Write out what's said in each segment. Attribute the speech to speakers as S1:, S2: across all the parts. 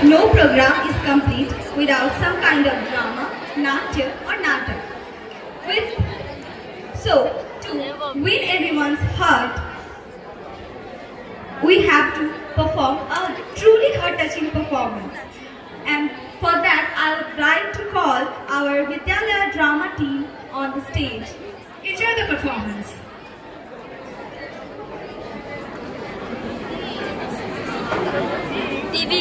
S1: No program is complete without some kind of drama, natya or natak. To win everyone's heart, we have to perform a truly heart-touching performance. And for that, I would like to call our Vidyalaya drama team on the stage. Enjoy the performance.
S2: TV.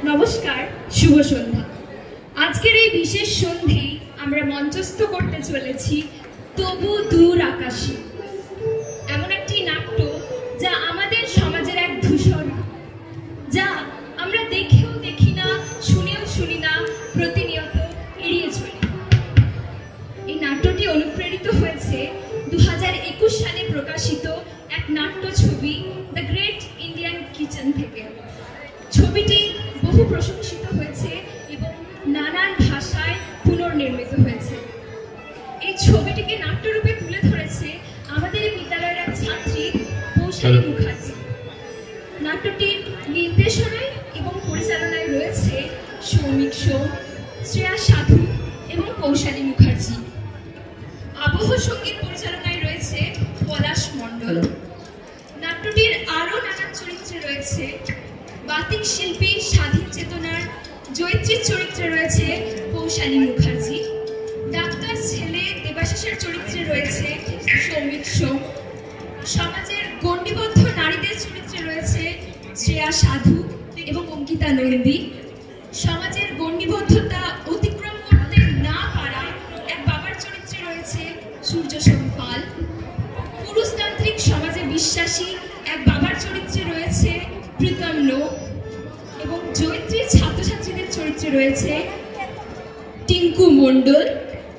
S3: নমস্কার, শুভ সন্ধ্যা। আজকের এই বিশেষ সন্ধি আমরা মঞ্চস্থ করতে চলেছি তবু দূর আকাশে, এমন একটি নাট্য যা আমাদের সমাজের এক ধূসর, যা আমরা দেখেও দেখি না, শুনেও শুনি না, প্রতিনিয়ত এড়িয়ে চলি। এই নাট্যটি অনুপ্রেরিত হয়েছে 2021 সালে প্রকাশিত এক নাট্য ছবি দ্য গ্রেট ইন্ডিয়ান কিচেন থেকে। ছবিটি বহু প্রশংসিত হয়েছে এবং নানান ভাষায় পুনর্নির্মিত হয়েছে। এই ছবিটিকে নাট্যরূপে তুলে ধরেছে আমাদের বিদ্যালয়ের এক ছাত্রী পৌশালী মুখার্জি। নাট্যটির নির্দেশনায় এবং পরিচালনায় রয়েছে সৌমিক সোম, শ্রেয়া সাধু এবং পৌশালী মুখার্জি। আবহ সঙ্গীত পরিচালনায় রয়েছে পলাশ মণ্ডল। নাট্যটির আরও নানান চরিত্রে রয়েছে বাতিক শিল্পী স্বাধীন চেতনার জয়িত্রীর চরিত্রে রয়েছে পৌশালী মুখার্জি, ডাক্তার ছেলে দেবাশিসের চরিত্রে রয়েছে সৌমিক সোম, সমাজের গণ্ডিবদ্ধ নারীদের চরিত্রে রয়েছে শ্রেয়া সাধু এবং অঙ্কিতা নন্দী, সমাজের গণ্ডিবদ্ধতা অতিক্রম করতে না পারা এক বাবার চরিত্রে রয়েছে সূর্য সোমপাল, পুরুষতান্ত্রিক সমাজে বিশ্বাসী এক বাবার চরিত্রে রয়েছে প্রীতম নো এবং জয়িত্রীর ছাত্রছাত্রীদের চরিত্রে রয়েছে টিঙ্কু মণ্ডল,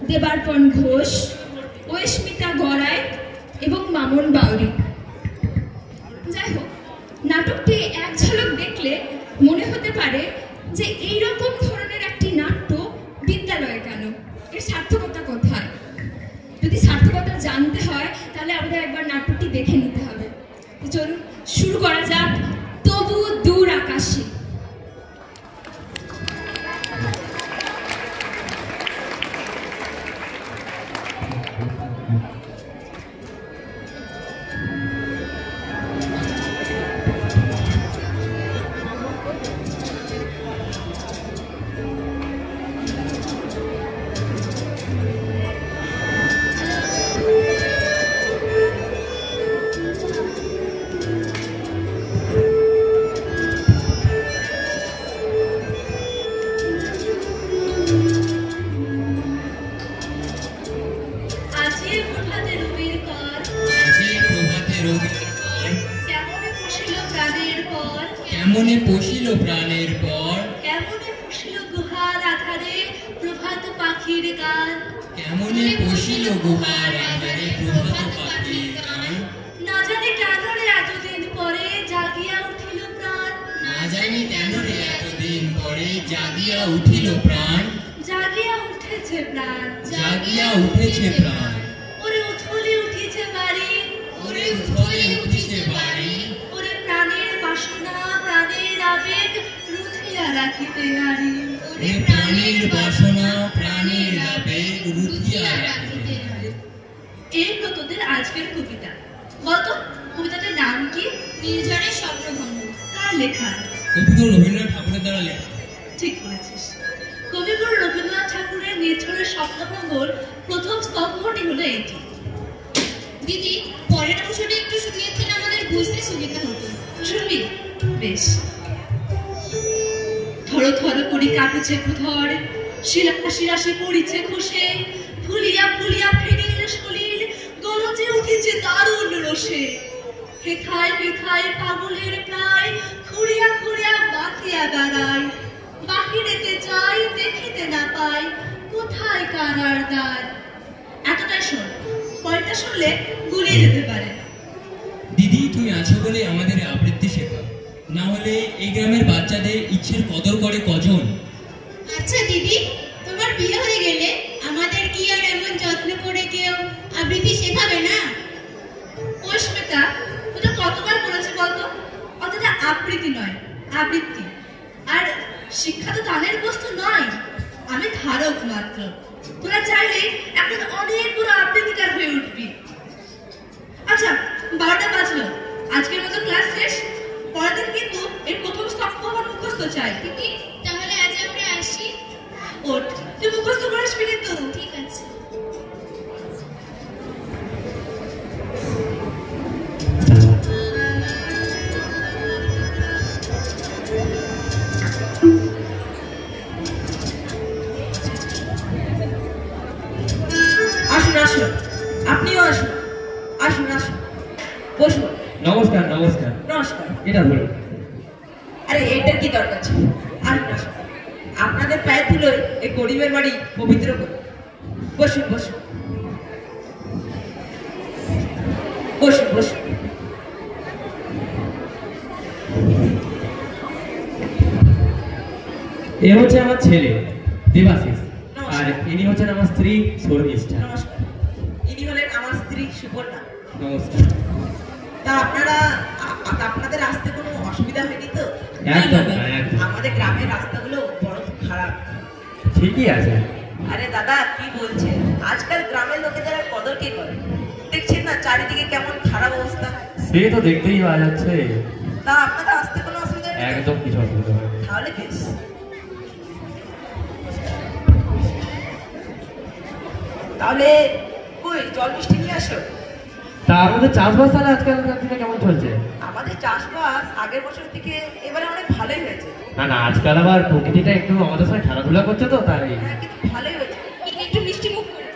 S3: দেবার্পণ ঘোষ, ঐস্মিতা গড়াই এবং মামুন বাউরি। যাই হোক, নাটকটি এক ঝলক দেখলে মনে হতে পারে যে এইরকম ধরনের একটি নাট্য বিদ্যালয়ে কেন, এর সার্থকতা কোথায়? যদি সার্থকতা জানতে হয় তাহলে আমাদের একবার নাটকটি দেখে নিতে হবে। তো চলুন শুরু করা যাক তবু দূর আকাশে।
S4: কেমনে পশিল প্রাণের পর,
S2: কেমনে পশিল গুহার আধারে প্রভাত পাখির গান,
S4: কেমনে পশিল গুহার আধারে প্রভাত পাখির গান।
S2: না জানি কেন রে এতদিন পরে জাগিয়া উঠিল প্রাণ,
S4: না জানি কেন রে এতদিন পরে জাগিয়া উঠিল প্রাণ,
S2: জাগিয়া উঠেছে প্রাণ,
S4: জাগিয়া উঠেছে প্রাণ।
S2: ওরে উথলে উঠিছে বাড়ি,
S4: ওরে উথলে উঠিছে বাড়ি,
S2: ওরে প্রাণের বাসনা প্রাণের আবেগ রুথিয়া রাখিতে নারী,
S4: ওরে প্রাণের বাসনা প্রাণের আবেগ রুথিয়া রাখিতে নারী।
S2: এই হলো তোদের আজকের কবিতা। বলতো কবিতাটার নাম কি? নির্ঝরের স্বপ্নভঙ্গ। কার লেখা?
S4: কবিগুরু রবীন্দ্রনাথ ঠাকুরের দ্বারা লেখা।
S2: ঠিক বলেছিস। কবিগুরু রবীন্দ্রনাথ ঠাকুরের নির্ঝরের স্বপ্নভঙ্গর প্রথম স্তম্ভটি হলো এটি। দিদি, পরের অংশটি একটু শুনিয়েছেন, আমাদের বুঝতে সুবিধা হতো। শুনবি? বেশ। থর থর করি কাঁপিছে ভূধর, শিরাশি পড়িছে খসে, ফুলিয়া ফুলিয়া ফেরিল সলিল, গরজে উঠেছে দারুণ রোষে। হেথায় হেথায় পাগলের প্রায়, খুঁড়িয়া খুঁড়িয়া বাঁকিয়া বেড়ায়, বাহিরেতে যাই দেখিতে না পাই, কোথায় কারার দ্বার। এতটাই শোন, পরেরটা শুনলে গুলিয়ে যেতে পারে।
S4: দিদি, তুমি আছো বলে আমাদের আবৃত্তি শেখা, না হলে এই গ্রামের বাচ্চাদের ইচ্ছের কদর করে কজন?
S2: আচ্ছা দিদি, তোমার বিয়ে হয়ে গেলে আমাদের কি আর এমন যত্ন করে কেউ আবৃত্তি শেখাবে না? আবৃত্তি। আর শিক্ষা তো দানের বস্তু নয়, আমি ধারক মাত্র। তোরা চাইলে এখন অনেক বড় আবৃত্তিকার হয়ে উঠবি। আচ্ছা, 12টা বাজলো, আজকের মতো ক্লাস শেষ। পরের দিন কিন্তু এর প্রথম স্তম্ভ আমার মুখস্থ চাই।
S3: দিদি তাহলে আজ আমরা আসি।
S2: ওঠ, তুই মুখস্থ করে আসবি কিন্তু।
S3: ঠিক আছে।
S5: আসুন আসুন, আপনিও আসুন, আসুন আসুন, বসুন।
S4: নমস্কার নমস্কার।
S5: নমস্কার।
S4: এটা ধরুন।
S5: আরে এটার কি দরকার ছিল? আসুন আসুন, আপনাদের পায়ে ধুলোয় এই গরিবের বাড়ি পবিত্র করুন। বসুন বসুন বসুন বসুন।
S4: এ হচ্ছে আমার ছেলে দেবাশিস,
S5: নমস্কার।
S4: আর ইনি হচ্ছেন আমার স্ত্রী শর্মিষ্ঠা।
S5: নমস্কার। ইনি হলেন আমার স্ত্রী সুপর্ণা।
S4: নমস্কার।
S5: তা আপনাদের আসতে কোনো অসুবিধা হয়নি তো?
S4: একদম না, একদম।
S5: আমাদের গ্রামের রাস্তাগুলো বড় খারাপ।
S4: ঠিকই আছে।
S5: আরে দাদা কি বলছেন, আজকাল গ্রামের লোকেদের আর কদর কে করে? দেখছেন না চারিদিকে কেমন খারাপ অবস্থা।
S4: সে তো দেখতেই পাওয়া যাচ্ছে।
S5: তা আপনাদের আসতে কোনো অসুবিধা নেই তো?
S4: একদম কিছু অসুবিধা হবে না।
S5: তাহলে বেশ। তাহলে কই জল মিষ্টি নিয়ে আসো।
S4: তা আমাদের চাষবাস তাহলে আজকালকার দিনে কেমন চলছে?
S5: আমাদের চাষবাস আগের বছর থেকে এবারে অনেক ভালোই হয়েছে।
S4: না না, আজকাল আবার প্রকৃতিটা একটু আমাদের সঙ্গে খেলাধুলা করছে তো, তাই।
S5: হ্যাঁ, কিন্তু ভালোই হয়েছে।
S3: একটু মিষ্টি মুখ করে।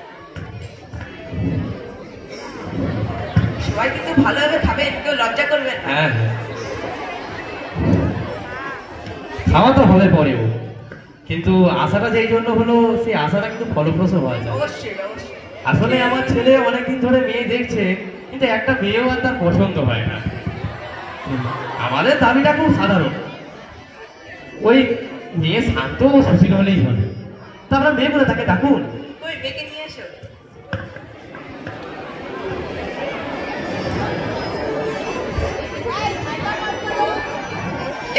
S5: সবাই কিন্তু ভালোভাবে খাবেন, কেউ লজ্জা করবেন না।
S4: হ্যাঁ হ্যাঁ, খাওয়া তো হবে পরেও, কিন্তু আশাটা যেই জন্য হলো সেই আশাটা কিন্তু ফলপ্রসূ হওয়া যায়।
S5: অবশ্যই অবশ্যই।
S4: আসলে আমার ছেলে অনেকদিন ধরে মেয়ে দেখছে, কিন্তু একটা মেয়েও আর তার পছন্দ হয় না। আমাদের দাবিটা খুব সাধারণ, ওই মেয়ে শান্ত ও সুশীল হলেই হবে। তা আমরা মেয়ে বলে তাকে ডাকুন।
S5: কই মেয়েকে নিয়ে এসো।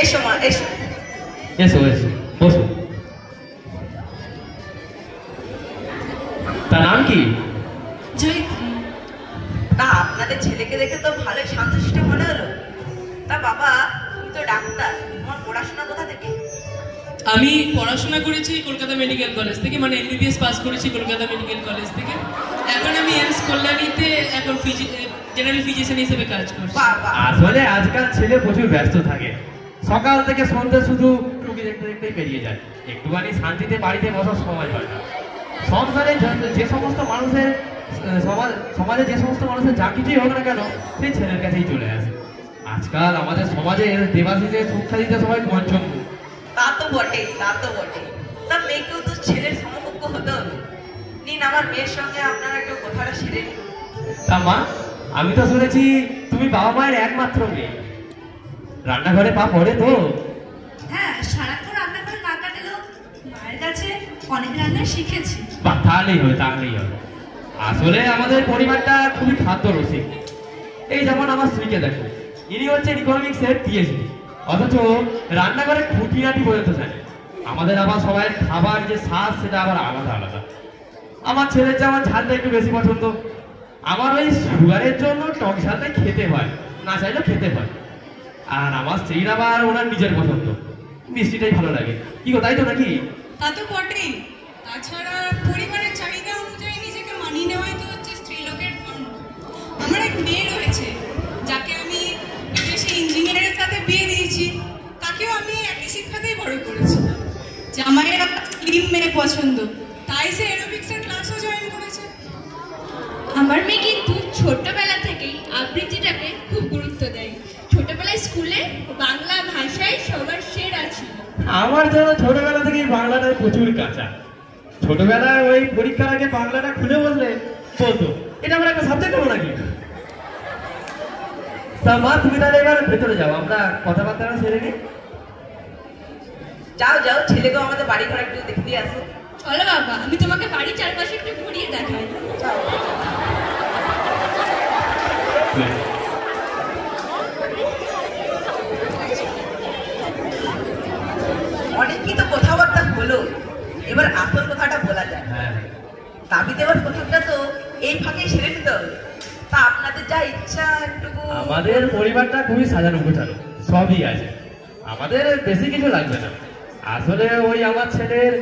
S5: এসো মা এসো।
S4: এসো এসো, বসো। তার নাম কি?
S2: জয়িত্রী।
S5: তা আপনাদের ছেলেকে দেখে তো ভালোই শান্তশিষ্ট মনে হলো। তা বাবা তুমি তো ডাক্তার, তোমার পড়াশোনা কোথা থেকে?
S6: আমি পড়াশোনা করেছি কলকাতা মেডিকেল কলেজ থেকে, মানে এমবিবিএস পাস করেছি কলকাতা মেডিকেল কলেজ থেকে। এখন আমি এমস কল্যাণীতে এখন জেনারেল ফিজিশিয়ান হিসেবে কাজ করছি।
S5: বাবা
S4: আসলে আজকাল ছেলে প্রচুর ব্যস্ত থাকে, সকাল থেকে সন্ধ্যে শুধু টুকি দেখতে দেখতেই পেরিয়ে যায়, একটুখানি শান্তিতে বাড়িতে বসার সময় হয় না। সংসারে যে সমস্ত মানুষের সমাজে যে সমস্ত মানুষের যা কিছুই হোক না কেন, সেই ছেলের কাছেই চলে আসে। আজকাল আমাদের সমাজে দেবাশিসের শিক্ষা দিতে সবাই পঞ্চম।
S5: তা তো বটে, তা তো বটে। তা মেয়েকেও তো ছেলের সমকক্ষ হতে হবে। নিন আমার মেয়ের সঙ্গে আপনারা একটু কথাটা সেরে নিন।
S4: তা মা, আমি তো শুনেছি তুমি বাবা মায়ের একমাত্র মেয়ে, রান্নাঘরে পা পড়ে তো?
S2: হ্যাঁ, সারাক্ষণ রান্না করে না কাটালেও মায়ের কাছে অনেক রান্না শিখেছি।
S4: বা তাহলেই হবে, তাহলেই হবে। আসলে আমাদের পরিবারটা খুবই খাদ্য রসিক। এই যেমন আমার স্ত্রীকে দেখো, ইনি হচ্ছেন ইকোনমিক্সের পিএইচডি, অথচ রান্নাঘরে খুঁটিনাটি পর্যন্ত জানে। আমাদের আবার সবাই খাবার যে স্বাদ সেটা আবার আলাদা আলাদা। আমার ছেলের যেমন ঝালটা একটু বেশি পছন্দ, আমার ওই সুগারের জন্য টক ঝালটা খেতে হয়, না চাইলেও খেতে হয়। আর আমার স্ত্রীর আবার ওনার নিজের পছন্দ, মিষ্টিটাই ভালো লাগে। কি গো, তাই তো নাকি?
S7: তা তো বটেই। তাছাড়া পরিবারের চাহিদা অনুযায়ী নিজেকে মানিয়ে নেওয়াই তো হচ্ছে স্ত্রীলোকের ধর্ম। আমার এক মেয়ে রয়েছে, যাকে আমি বিদেশে ইঞ্জিনিয়ারের সাথে বিয়ে দিয়েছি। তাকেও আমি একই শিক্ষাতেই বড় করেছি। জামাইয়ের একটা স্লিম মেয়ে পছন্দ, তাই সে এরোবিক্সের ক্লাসও জয়েন করেছে।
S3: আমার মেয়ে কিন্তু ছোটবেলা থেকেই আবৃত্তিটাকে খুব গুরুত্ব দেয়। ছোটবেলায় স্কুলে বাংলা ভাষায় সবার সেরা ছিল।
S4: আমার জন্য ছোটবেলা থেকেই বাংলাটায় প্রচুর কাঁচা। ছোটবেলায় ওই পরীক্ষার আগে বাংলাটা খুলে বসলে বলতো, এটা আমার একটা সাবজেক্ট হলো নাকি। তা মা, তুমি তাহলে এবার ভেতরে যাও, আমরা কথাবার্তা সেরে নিই।
S5: যাও যাও, ছেলেকেও আমাদের বাড়ি ঘর একটু দেখে দিয়ে আসো।
S3: চলো বাবা, আমি তোমাকে বাড়ির চারপাশে একটু ঘুরিয়ে দেখাই।
S5: এবার আসল কথাটা বলা যায়।
S4: হ্যাঁ,
S5: দাবি দেওয়ার কথাটা তো এই ফাঁকে সেরে নিতে হবে। তা আপনাদের যা ইচ্ছা একটুকু।
S4: আমাদের পরিবারটা খুবই সাজানো গোছানো, সবই আছে, আমাদের বেশি কিছু লাগবে না। আসলে ওই আমার ছেলের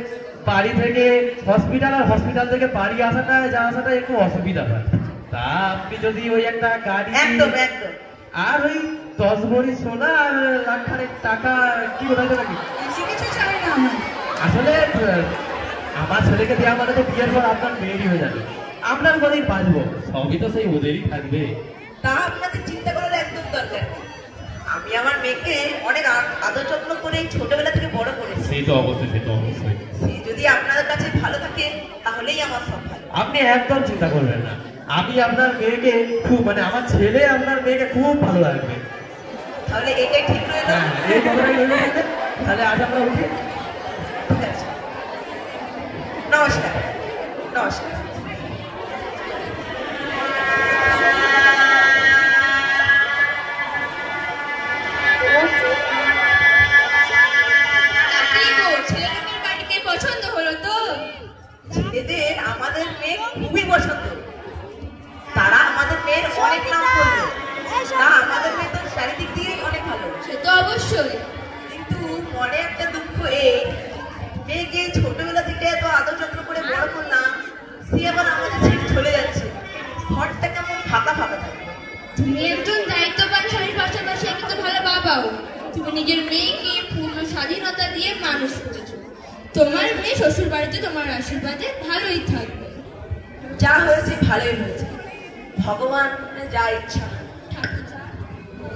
S4: বাড়ি থেকে হসপিটাল আর হসপিটাল থেকে বাড়ি আসাটা যাওয়াটা একটু অসুবিধা হয়। তা আপনি যদি ওই একটা গাড়ি
S5: একদম একদম
S4: আর ওই 10 ভরি সোনা আর লাখখানেক টাকা কি বোঝাইতে নাকি?
S7: বেশি কিছু চাই না আমার।
S4: আসলে আমার ছেলেকে দেওয়া মানে তো বিয়ের পর আপনার মেয়েরই হয়ে যাবে, আপনার ঘরেই বাঁচবো, সবই তো সেই ওদেরই থাকবে।
S5: তা আপনাদের চিন্তা করার একদম দরকার নেই। আমি আমার মেয়েকে অনেক আদর যত্ন করে ছোটবেলা থেকে বড় করেছি।
S4: সেই তো অবশ্যই, সেই তো অবশ্যই।
S5: সে যদি আপনাদের কাছে ভালো থাকে তাহলেই আমার সব ভালো।
S4: আপনি একদম চিন্তা করবেন না, আমি আপনার মেয়েকে খুব মানে আমার ছেলে আপনার মেয়েকে খুব ভালো লাগবে।
S5: তাহলে এটাই ঠিক রইল।
S4: হ্যাঁ, এই কথাটাই রইল। তাহলে আজ আমরা উঠি।
S5: ঠিক আছে, নমস্কার। নমস্কার।
S3: ছেলেদের বাড়িতে পছন্দ হলো তো?
S5: ছেলেদের আমাদের মেয়ে খুবই পছন্দ। তারা আমাদের মেয়ের অনেক নাম করলো। তা আমাদের মেয়ে তো চারিদিক দিয়েই অনেক ভালো।
S3: সে তো অবশ্যই।
S5: কিন্তু মনে একটা দুঃখ এই, মেয়েকে ছোটবেলা থেকে এত আদর যত্ন করে বড় করলাম, সে আবার আমাদের ছেড়ে চলে যাচ্ছে। ঘরটা কেমন ফাঁকা ফাঁকা থাকে।
S3: তুমি একজন দায়িত্ববান স্বামীর পাশাপাশি একটা ভালো বাবাও। তুমি নিজের মেয়েকে পূর্ণ স্বাধীনতা দিয়ে মানুষ করেছো। তোমার মেয়ে শ্বশুর বাড়িতে তোমার আশীর্বাদে ভালোই থাকবে।
S5: যা হয়েছে ভালোই হয়েছে, ভগবান যা ইচ্ছা
S3: ঠাকুর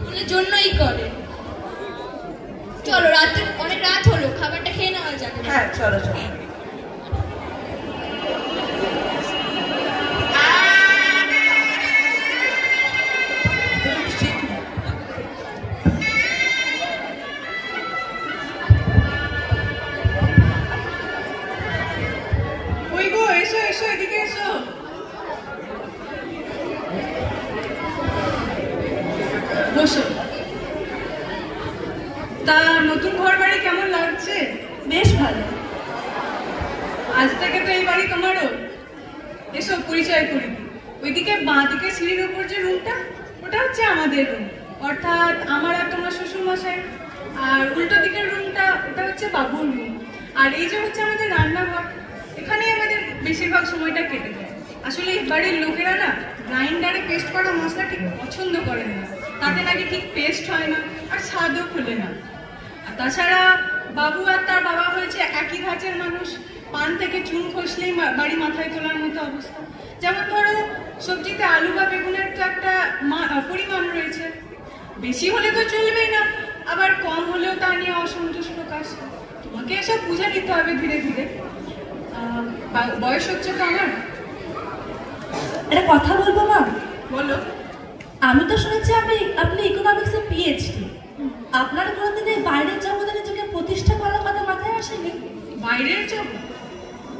S3: মনের জন্যই করে। চলো, রাতে অনেক রাত হলো, খাবারটা খেয়ে নেওয়া যাবে।
S5: হ্যাঁ, চলো চলো।
S7: ওই গো, এসো এসো, এদিকে এসো। বসো। তা নতুন ঘর বাড়ি কেমন লাগছে?
S1: বেশ ভালো।
S7: আজ থেকে তো এই বাড়ি তোমারও। এসো পরিচয় করি দিই। ওইদিকে বাঁ দিকে সিঁড়ির উপর যে রুমটা, ওটা হচ্ছে আমাদের রুম, অর্থাৎ আমার আর তোমার শ্বশুর মশাই। আর উল্টো দিকের রুমটা, ওটা হচ্ছে বাবুর রুম। আর এই যে হচ্ছে আমাদের রান্নাঘর, এখানেই আমাদের বেশিরভাগ সময়টা কেটে যায়। আসলে এই বাড়ির লোকেরা না গ্রাইন্ডারে পেস্ট করা মশলা ঠিক পছন্দ করেন না, তাতে নাকি ঠিক পেস্ট হয় না আর স্বাদও খুলে না। আর তাছাড়া বাবু আর তার বাবা হয়েছে একই ধাঁচের মানুষ। পান থেকে চুন খসলেই বাড়ি মাথায় তোলার মতো অবস্থা। যেমন ধরো, সবজিতে আলু বা বেগুনের তো একটা পরিমাণ রয়েছে, বেশি হলে তো চলবেই না, আবার কম হলেও তা নিয়ে অসন্তোষ প্রকাশ। তোমাকে এসব বুঝে নিতে হবে ধীরে ধীরে। বয়স হচ্ছে তো আমার।
S1: একটা কথা বলবো মা?
S7: বলো।
S1: আমি তো শুনেছি আপনি ইকোনমিক্সে পিএইচডি। আপনার কোনোদিন বাইরের জগতে নিজেকে প্রতিষ্ঠা করার কথা মাথায় আসেনি?
S7: বাইরের জগৎ?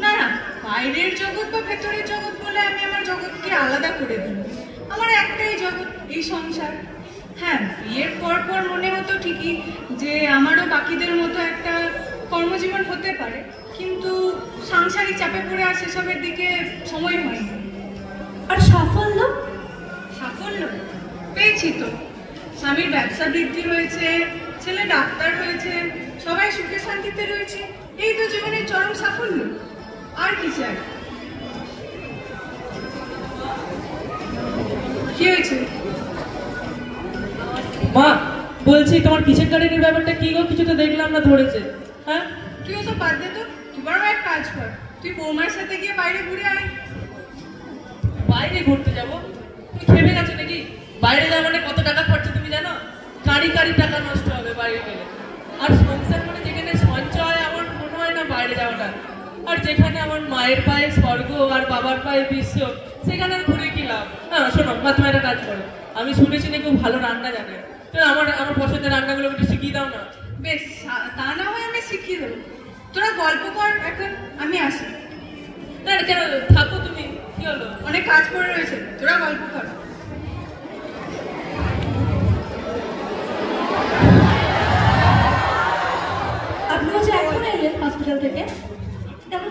S7: না না, বাইরের জগৎ বা ভেতরের জগৎ বলে আমি আমার জগৎকে আলাদা করে দিই। আমার একটাই জগৎ, এই সংসার। হ্যাঁ, বিয়ের পর পর মনে হতো ঠিকই যে আমারও বাকিদের মতো একটা কর্মজীবন হতে পারে, কিন্তু সাংসারিক চাপে পড়ে আর সেসবের দিকে সময় হয়নি।
S1: আর সাফল্য?
S7: সাফল্য পেয়েছি তো। স্বামীর ব্যবসা বৃদ্ধি হয়েছে, ছেলে ডাক্তার হয়েছে, সবাই সুখে শান্তিতে রয়েছে। এই তো জীবনের চরম সাফল্য। আর কি চাই? কি হয়েছে?
S6: মা, বলছি তোমার কিচেন গার্ডেনের ব্যাপারটা কি গো? কিছু তো দেখলাম না ধরেছে। হ্যাঁ,
S7: তুই ওসব বাদ দে তো। তুই বরং এক কাজ কর, তুই বৌমার সাথে গিয়ে বাইরে ঘুরে আয়।
S6: বাইরে ঘুরতে যাবো? তুমি খেপে গেছো নাকি? বাইরে যাওয়া মানে কত টাকা খরচা তুমি জানো? কারি কারি টাকা নষ্ট হবে বাইরে গেলে। আর সংসার মানে যেখানে সঞ্চয়, আমার মনে হয় না বাইরে যাওয়াটা। আর যেখানে আমার মায়ের পায়ে স্বর্গ আর বাবার পায়ে বিশ্ব, সেখানে আর ঘুরে কি লাভ? হ্যাঁ শোনো মা, তুমি একটা কাজ করো। আমি শুনেছি না খুব ভালো রান্না জানে, তো আমার পছন্দের রান্নাগুলো একটু শিখিয়ে দাও না।
S7: বেশ, তা না হয় আমি শিখিয়ে দেবো। তোরা গল্প কর এখন, আমি আসি।
S6: না কেন থাকো তুমি, কি হলো?
S7: অনেক কাজ পড়ে রয়েছে, তোরা গল্প কর।
S1: আপনি বলছি এখন এলেন হসপিটাল থেকে? কেমন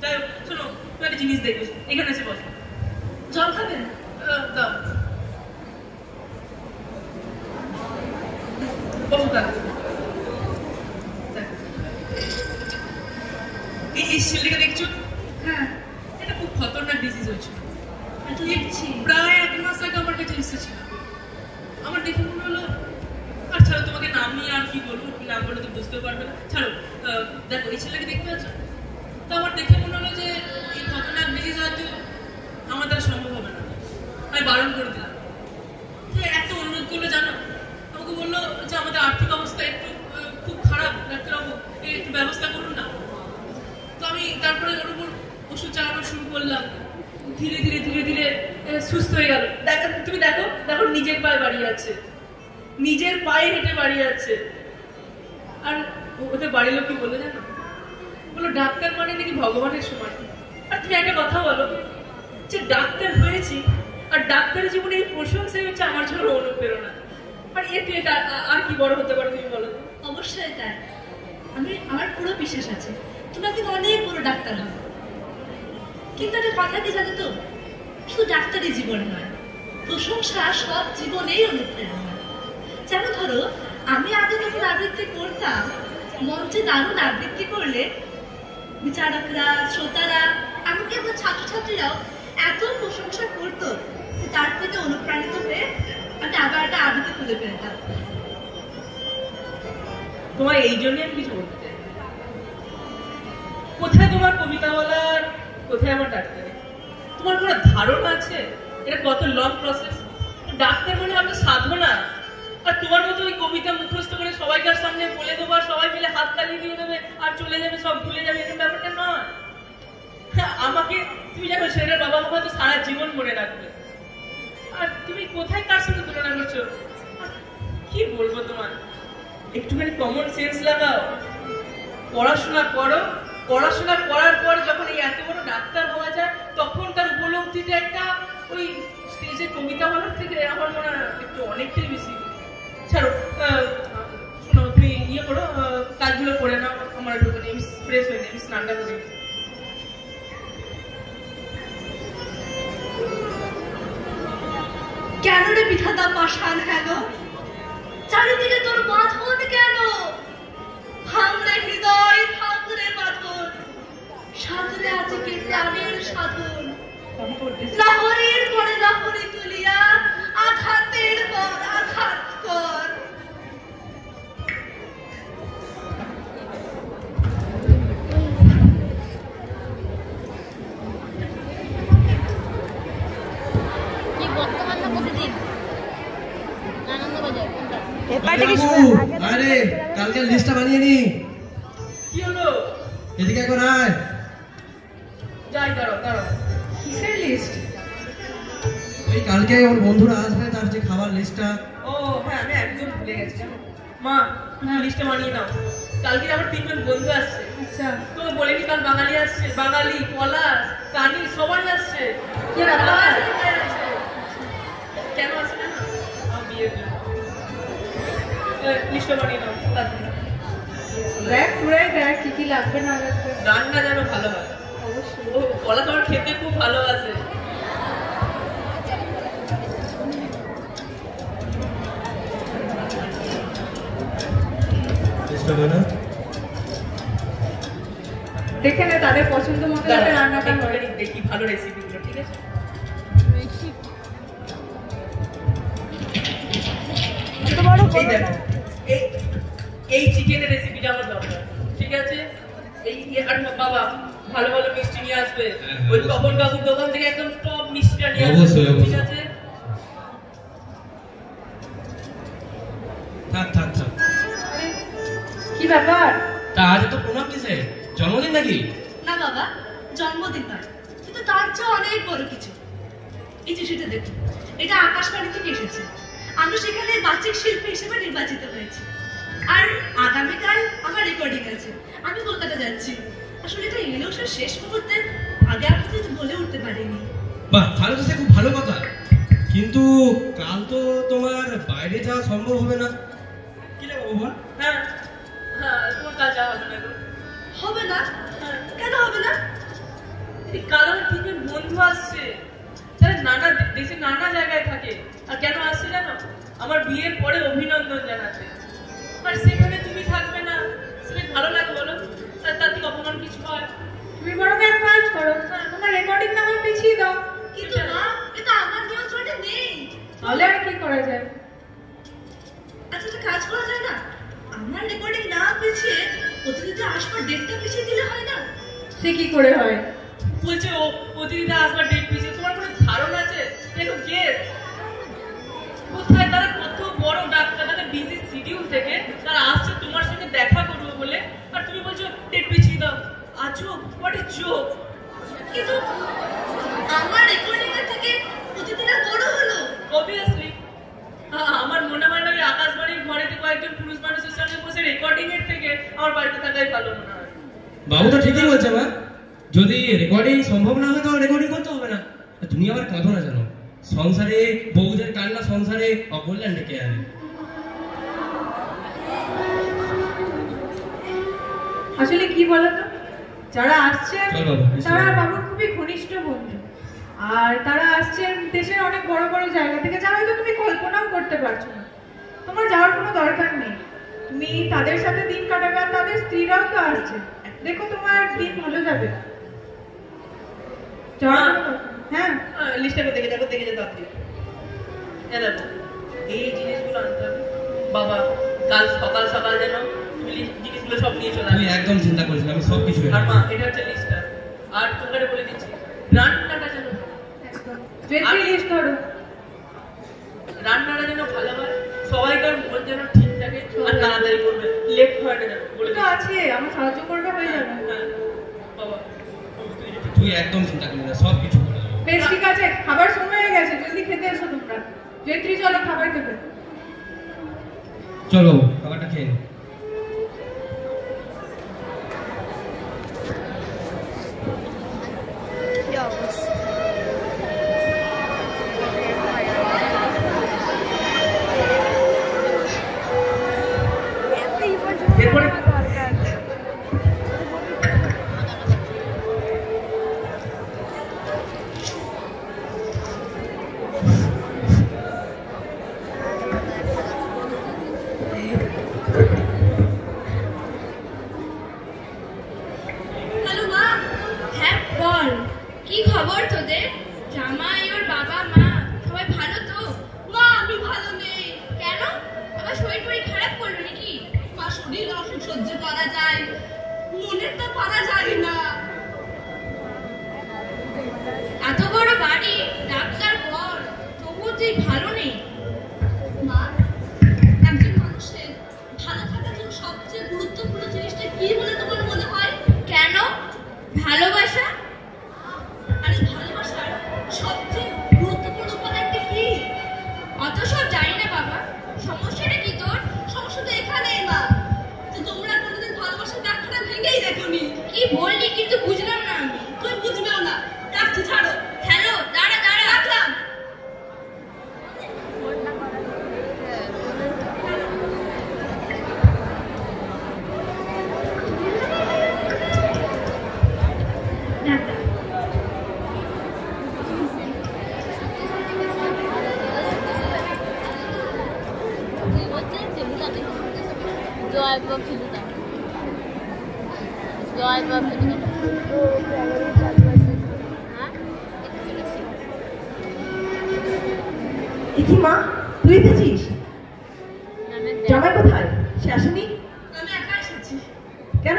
S6: যাই হোক শোনো, তুমি একটা জিনিস দেখবে, এখানে এসে বসো।
S2: জল খাবেন?
S6: দাও বসো। এই শিলটাকে দেখছো?
S2: হ্যাঁ।
S6: এটা খুব খতরনাক ডিজিজ হয়েছিল।
S2: এটা দেখছি।
S6: প্রায় 1 মাস আগে আমার কাছে এসেছিল। আমার দেখে মনে হলো, আর ছাড়ো, তোমাকে নাম নিয়ে আর কি বলবো, নাম বলে তো বুঝতে পারবে না, ছাড়ো। দেখো এই ছেলেকে দেখতে পাচ্ছ তো, আমার দেখে মনে হলো যে এই খতরনাক ডিজিজ হয়তো আমাদের সম্ভব হবে না। আমি বারণ করে দিলাম। একটা অনুরোধ করলো জানো, আমাকে বললো যে আমাদের আর্থিক অবস্থা একটু খুব খারাপ, ডাক্তারবাবু একটু ব্যবস্থা করুন না। তো আমি তারপরে ওর উপর ওষুধ চালানো শুরু করলাম। ধীরে ধীরে ধীরে ধীরে সুস্থ হয়ে গেল। তুমি দেখো দেখো, নিজের পায়ে বাড়ি আছে, নিজের পায়ে হেঁটে বাড়ি আছে। আর ওদের বাড়ির লোক কি বললো জানো? বললো ডাক্তার মানে নাকি ভগবানের সমান। আর তুমি একটা কথা বলো, যে ডাক্তার হয়েছি আর ডাক্তারের জীবনে এই প্রশংসাই হচ্ছে আমার জন্য অনুপ্রেরণা। আর এর থেকে আর কি বড় হতে পারে তুমি বলো?
S2: অবশ্যই তাই। আমার পুরো বিশ্বাস আছে তুমি একদিন অনেক বড় ডাক্তার হবে। কিন্তু একটা কথা কি জানো তো, শুধু ডাক্তারি জীবন নয়, প্রশংসা সব জীবনেই অনুপ্রেরণা। যেমন ধরো, আমি আগে যখন আবৃত্তি করতাম, মঞ্চে দারুণ আবৃত্তি করলে বিচারকরা, শ্রোতারা, এমনকি আমার ছাত্রছাত্রীরাও এত প্রশংসা করতো যে তার থেকে অনুপ্রাণিত হয়ে আমি আবার একটা আবৃত্তি তুলে ফেলতাম।
S6: তোমার এই জন্যই আমি কিছু বলতে চাই, কোথায় তোমার কবিতা বলার, কোথায় আমার ডাক্তারি? তোমার কোনো ধারণা আছে এটা কত লং প্রসেস? ডাক্তার মানে আমি সাধনা। আর তোমার মতো ওই কবিতা মুখস্থ করে সবাইকার সামনে বলে দেবো আর সবাই মিলে হাত তালি দিয়ে দেবে আর চলে যাবে, সব ভুলে যাবে, এরকম ব্যাপারটা নয়। আমাকে তুমি জানো, ছেলেটার বাবা মা হয়তো সারা জীবন মনে রাখবে। আর তুমি কোথায় কার সঙ্গে তুলনা করছো? কি বলবো তোমার, একটুখানি কমন সেন্স লাগাও, পড়াশোনা করো। পড়াশোনা করার পর যখন এই এত বড় ডাক্তার হওয়া যায়, তখন তার উপলব্ধিটা একটা ওই স্টেজে কবিতা বলার থেকে আমার মনে হয় একটু অনেকটাই বেশি। ছাড়ো, শোনো, তুমি ইয়ে করো, কাজগুলো করে নাও। আমার একটু ফ্রেশ হয়ে নেই, আমি স্নানটা করি।
S2: কেন রে বিধাতা পাষাণ হেন, চারিদিকে তোর বাঁধন কেন? ভাঙরে হৃদয়, ভাঙরে বাঁধন, সাগরে আছে কে প্রাণের সাধন। লাহরির পরে লাহরি তুলিয়া আঘাতের পর আঘাত কর।
S8: আরে কালকে লিস্টটা বানিয়ে নি।
S6: কি হলো?
S8: এদিকে এখন আয়।
S6: যাই, দাঁড়াও দাঁড়াও। কিসের লিস্ট?
S8: ওই কালকে ওর বন্ধুরা আসবে, তার যে খাবার লিস্টটা।
S6: ও হ্যাঁ, আমি একদম ভুলে গেছি। মা, তুমি লিস্টটা বানিয়ে নাও। কালকে আমার 3 জন বন্ধু আসছে। আচ্ছা, তোমাকে বলিনি কাল বাঙালি আসছে, বাঙালি, পলাশ, কানি, সবাই আসছে। কেন আসবে না? আমার বিয়ের জন্য। লিস্টটা বানিয়ে নাও।
S1: দেখ পুরাই দেখ কি কি লাগবে না লাগবে।
S6: রান্না যেন ভালো হয় অবশ্যই। ও পলাশ আমার খেতে খুব ভালোবাসে।
S1: দেখে নে তাদের পছন্দ মতো যাতে রান্নাটা হয়।
S6: দেখি ভালো রেসিপিগুলো, ঠিক আছে? এই দেখো, এই চিকেনের রেসিপিটা আমার দরকার, ঠিক আছে? আর বাবা ভালো ভালো মিষ্টি নিয়ে আসবে। ওই তপন কাকুর দোকান থেকে একদম টপ মিষ্টিটা নিয়ে আসবে, ঠিক আছে?
S1: কি ব্যাপার?
S4: তা আজ তো প্রণাম কিসে? জন্মদিন নাকি?
S2: না বাবা, জন্মদিন নয়, কিন্তু তার চেয়ে অনেক বড় কিছু। এই চিঠিটা দেখুন, এটা আকাশবাণী থেকে এসেছে। আমি সেখানে বাচিক শিল্পী হিসেবে নির্বাচিত হয়েছি। আর আগামীকাল আমার রেকর্ডিং আছে, আমি কলকাতা যাচ্ছি। আসলে এটা এলেও সে শেষ মুহূর্তে, আগে আপনাদের বলে উঠতে পারিনি।
S8: বাহ, তাহলে তো সে খুব ভালো কথা। কিন্তু কাল তো তোমার বাইরে যাওয়া সম্ভব হবে না। কি রে বাবু বল?
S6: হ্যাঁ হ্যাঁ, তোমার কাজ যাওয়া হবে না।
S2: হবে না? কেন হবে না?
S6: কাল আমার তিনজন বন্ধু আসছে, যারা নানা দেশে নানা জায়গায় থাকে। আর কেন আসছে জানো? আমার বিয়ের পরে অভিনন্দন জানাতে। আর সেখানে তুমি থাকবে না, সেটা ভালো লাগে বলো? তার থেকে অপমান কিছু হয়?
S1: তুমি বরং এক কাজ করো, তোমার রেকর্ডিং নামে পিছিয়ে দাও।
S2: কিন্তু মা, এটা আমার নিয়ন্ত্রণে নেই।
S1: তাহলে আর কি করা যায়?
S2: আচ্ছা, একটা কাজ করা যায় না? আমার রেকর্ডিং না পিছিয়ে অতিথিরা আসবার ডেটটা পিছিয়ে দিলে হয় না?
S1: সে কি করে হয়?
S6: বলছে ও অতিথিরা আসবার ডেট পিছিয়ে। তোমার কোনো ধারণা আছে? কেন গেস কোথায় তারা কত বড় ডাক্তার, তাদের বিজি শিডিউল থেকে তারা আসছে তোমার সঙ্গে দেখা করবে বলে, আর তুমি বলছো ডেট পিছিয়ে দাও। আজব, হোয়াট ইজ জোক?
S2: কিন্তু আমার রেকর্ডিং এর থেকে অতিথিরা বড় হলো।
S6: অবভিয়াসলি আমার মনে হয় না ওই আকাশবাণীর ঘরেতে কয়েকজন পুরুষ মানুষের সঙ্গে বসে রেকর্ডিং এর থেকে আমার বাড়িতে থাকাই ভালো মনে হয়।
S8: বাবু তো ঠিকই বলছে মা, যদি রেকর্ডিং সম্ভব না হয় তাহলে রেকর্ডিং করতে হবে না। তুমি আবার কাঁদো না জানো, সংসারে বউদের কান্না সংসারে অকল্যাণ ডেকে আনে।
S1: আসলে কি বলতো, যারা আসছেন
S8: চল বাবু,
S1: তারা বাবুর খুবই ঘনিষ্ঠ বন্ধু, আর তারা আসছেন দেশের অনেক বড় বড় জায়গা থেকে, যা হয়তো তুমি কল্পনাও করতে পারছো না। তোমার যাওয়ার কোনো দরকার নেই, তুমি তাদের সাথে দিন কাটাবে, আর তাদের স্ত্রীরাও তো আসছে। দেখো তোমার দিন ভালো যাবে। হ্যাঁ,
S6: লিস্টটা দেখে যাবো আপনি। দেখো এই জিনিসগুলো আনতে হবে বাবা, কাল সকাল সকাল যেন তুমি জিনিসগুলো সব নিয়ে চলে
S8: তুই একদম চিন্তা করিস না, আমি সব কিছু
S6: আর মা, এটা হচ্ছে লিস্টটা। আর তোমাকে বলে দিচ্ছি, রান্নাটা যেন
S1: লিস্ট ধরো,
S6: রান্নাটা যেন ভালো হয়, সবাইকার মন যেন ঠিক থাকে, আর তাড়াতাড়ি করবে, লেট হয় না যেন। বলে
S1: তো আছে, আমার সাহায্য করবে, হয়ে যাবে।
S6: হ্যাঁ বাবা,
S8: তুই একদম চিন্তা করিস না, সব কিছু করে দেবো।
S1: বেশ, ঠিক আছে, খাবার সময় হয়ে গেছে, জলদি খেতে এসো তোমরা। জয়ত্রী, চলো খাবার খেতে।
S8: চলো খাবারটা খেয়ে নি।
S6: এরপরে
S2: হ্যালো মা।
S3: হ্যাঁ বল, কি খবর তোদের? জামাই, ওর বাবা মা সবাই ভালো তো?
S2: মা, আমি ভালো নেই।
S3: কেন? আমার শরীর টরীর খারাপ করলো নাকি?
S2: মা, শরীর অসুখ সহ্য করা যায়, মনেরটা পারা যায় না।
S3: এত বড় বাড়ি, ডাক্তার বল, তবুও তুই ভালো নেই।
S2: মা, একজন মানুষের ভালো থাকার জন্য সবচেয়ে গুরুত্বপূর্ণ জিনিসটা কি বলে তোমার মনে হয়?
S3: কেন? ভালোবাসা।
S2: আরে ভালোবাসার সবচেয়ে গুরুত্বপূর্ণ উপাদানটা কি?
S3: অত সব জানি না বাবা, সমস্যাটা কি তোর?
S2: সমস্যা তো এখানেই মা, যে তোমরা কোনোদিন ভালোবাসার ব্যাখ্যাটা ভেঙেই দেখোনি।
S3: কি বললি কিন্তু বুঝলাম না আমি।
S2: তুই বুঝবেও না, ডাকছি, ছাড়ো।
S3: হ্যালো, দাঁড়া দাঁড়া।
S2: রাখলাম।
S9: জয় বাবা ফিরুদা, জয় বাবা ফিরুদা।
S5: কি মা, তুই এসেছিস? জামাই কোথায়? সে আসেনি?
S2: আমি একা এসেছি।
S5: কেন?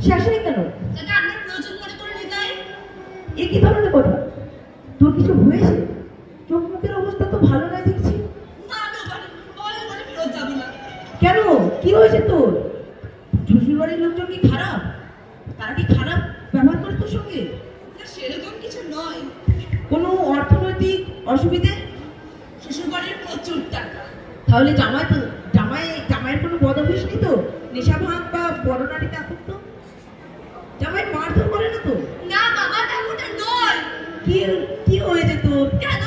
S5: সে আসেনি কেন?
S2: তাকে আপনার প্রয়োজন মনে করে নিতাই।
S5: এ কি ধরনের কথা? তোর কিছু হয়েছে? চোখ মুখের অবস্থা তো ভালো নয় দেখছি।
S2: না, আমি বলে ফেরত যাবো না।
S5: কেন? কি হয়েছে তোর? শ্বশুরবাড়ির লোকজন কি খারাপ? তারা কি খারাপ ব্যবহার করে তোর সঙ্গে?
S2: না, সেরকম কিছু নয়।
S5: কোনো অর্থনৈতিক অসুবিধে?
S2: শ্বশুরবাড়ির প্রচুর টাকা।
S5: তাহলে জামাইয়ের কোনো বদ অভ্যাস নেই তো? নেশা ভাঙ বা বড় নারীতে আসক্ত? জামাই মারধর করে না তো?
S2: না বাবা, তেমনটা নয়।
S5: কি হয়েছে তোর?
S2: কেন?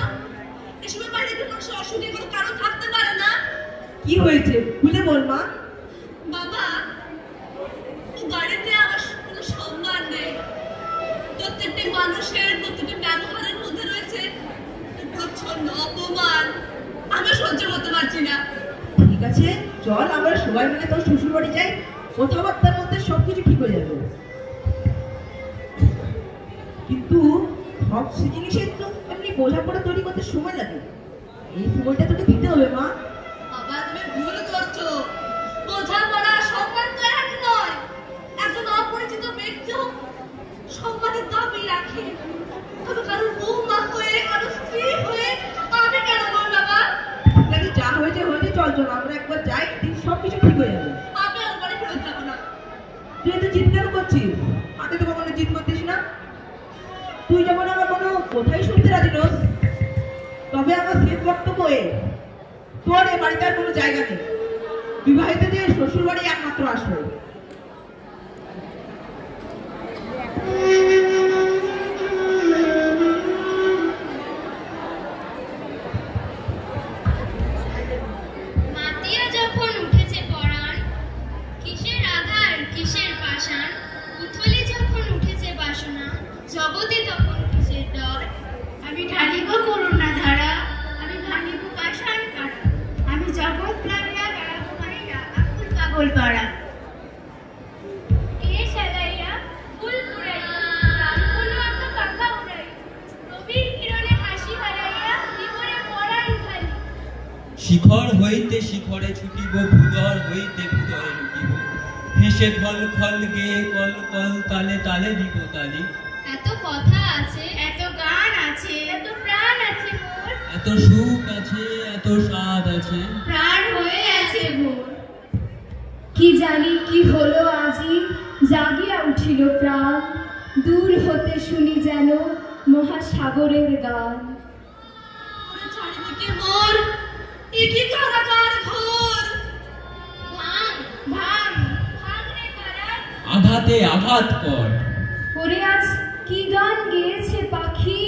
S2: এসবের বাইরে কি মানুষের অসুখে কোনো কারণ থাকতে পারে না?
S5: কি হয়েছে খুলে বল মা।
S2: বাবা, ও বাড়িতে আমার কোনো সম্মান নেই। প্রত্যেকটা মানুষের প্রতিটি ব্যবহারের মধ্যে রয়েছে প্রচ্ছন্ন অপমান। আমি সহ্য করতে পারছি না।
S5: ঠিক আছে, চল আমরা সবাই মিলে তোর শ্বশুর বাড়ি যাই, কথাবার্তার মধ্যে সবকিছু ঠিক হয়ে যাবে। কিন্তু সব জিনিসের তো এমনি বোঝাপড়া তৈরি করতে সময় লাগে, এই সময়টা তোকে দিতে হবে মা।
S2: বাবা তুমি ভুল করছো। বোঝাপড়া সম্মান তো এক নয়। একজন অপরিচিত ব্যক্তি সম্মানের দাবি রাখে, তবে কারোর বৌমা হয়ে কারোর স্ত্রী হয়ে আমি কেন বল বাবা?
S5: নাকি যা হয়েছে হয়েছে, চল চল আমরা একবার যাই, ঠিক সবকিছু ঠিক হয়ে যাবে।
S2: আমি আর বাড়ি ফেরত যাবো না।
S5: তুই এত জিদ কেন করছিস? আগে তো কখনো জিদ করতিস না। তুই যেমন আমার কোনো কোথায় শুনতে রাজি নোস, তবে আমার শেষ বক্তব্য তোর এ বাড়িতে আর কোনো জায়গা নেই। বিবাহিতদের শ্বশুর বাড়ি একমাত্র আশ্রয়।
S10: মাতিয়া যখন উঠেছে পরাণ, কিসের আধার কিসের পাষাণ, উথলে যখন উঠেছে বাসনা, জগতে তখন কিসের ডর। আমি ঢালিব করুণা ধারা, আমি ভাঙিব পাষাণ কারা, আমি জগৎ প্লাবিয়া বেড়াবো মারিয়া আকুল পাগল পাড়া। এ সাজাইয়া ফুল পুরাইয়া রাম হলো আঁকা পাখা উড়াই, রবির কিরণে হাসি হারাইয়া জীবনে পড়াই খালি।
S11: শিখর হইতে শিখরে ছুটিব, ভূধর হইতে ভূধরে লুটিব, হেসে খল খল গেয়ে কল কল তালে তালে দিব তালি।
S10: এত কথা আছে, এত গান আছে, এত প্রাণ আছে মোর,
S11: এত সুখ আছে, এত স্বাদ আছে,
S10: প্রাণ হয়ে আছে ভোর।
S3: কি জানি কি হলো আজি, জাগিয়া উঠিল প্রাণ, দূর হতে শুনি যেন মহাসাগরের গান।
S2: চারিদিকে মোর একই কারাগার ঘোর।
S10: ভাঙ ভাঙ ভাঙ রে কারার,
S11: আঘাতে আঘাত কর।
S3: ওরে আজ কি গান গেয়েছে পাখি,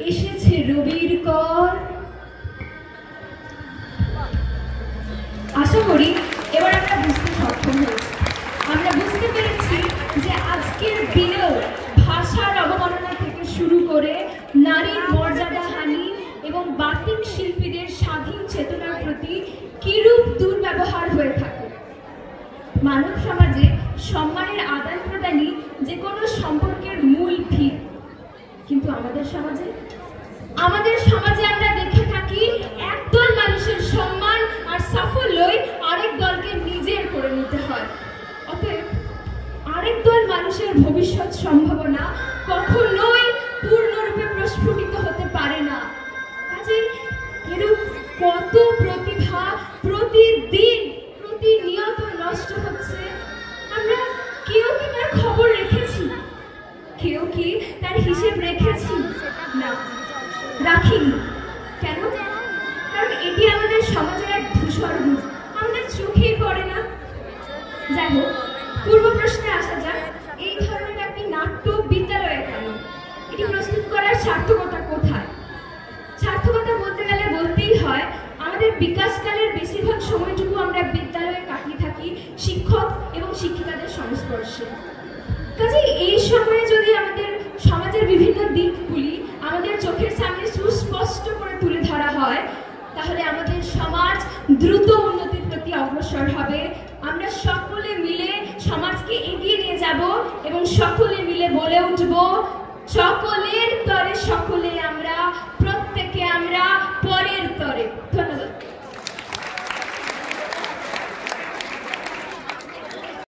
S3: এসেছে রবির কর। আশা করি এবার আমরা বুঝতে সক্ষম হয়েছি। আমরা বুঝতে পেরেছি যে আজকের দিনেও ভাষার অবমাননা থেকে শুরু করে নারীর মর্যাদা হানি এবং বাতিক শিল্পীদের স্বাধীন চেতনার প্রতি কিরূপ দুর্ব্যবহার হয়ে থাকে। মানব সমাজে সম্মানের আদান প্রদানই যে কোনো সম্পর্কের মূল ভিত, কিন্তু আমাদের সমাজে আমরা দেখে থাকি একদল মানুষের সম্মান আর সাফল্যই আরেক দলকে নিজের করে নিতে হয়। অতএব আরেক দল মানুষের ভবিষ্যৎ সম্ভাবনা কখনোই পূর্ণরূপে প্রস্ফুটিত হতে পারে না। কাজেই এরূপ কত প্রতিভা প্রতিদিন প্রতিনিয়ত নষ্ট হচ্ছে। আমরা কেউ কি তার খবর রেখেছি? কেউ কি তার হিসেব রেখেছি? না, রাখিনি। কেন? কারণ এটি আমাদের সমাজের এক ধূসর রূপ, আমাদের চোখেই পড়ে না। যাই হোক, পূর্ব প্রশ্নে আসা যাক। এই ধরনের একটি নাট্য বিদ্যালয়ে কেন? এটি প্রস্তুত করার সার্থকতা কোথায়? সার্থকতা বলতে গেলে বলতেই হয় আমাদের বিকাশকালের বেশিরভাগ সময়টুকু আমরা বিদ্যালয়ে কাটিয়ে থাকি শিক্ষক এবং শিক্ষিকাদের সংস্পর্শে। কাজেই এই সময়ে যদি আমাদের সমাজের বিভিন্ন দিকগুলি আমাদের চোখের সামনে সুস্পষ্ট করে তুলে ধরা হয়, তাহলে আমাদের সমাজ দ্রুত উন্নতির প্রতি অগ্রসর হবে। আমরা সকলে মিলে সমাজকে এগিয়ে নিয়ে যাব এবং সকলে মিলে বলে উঠব, সকলের তরে সকলে আমরা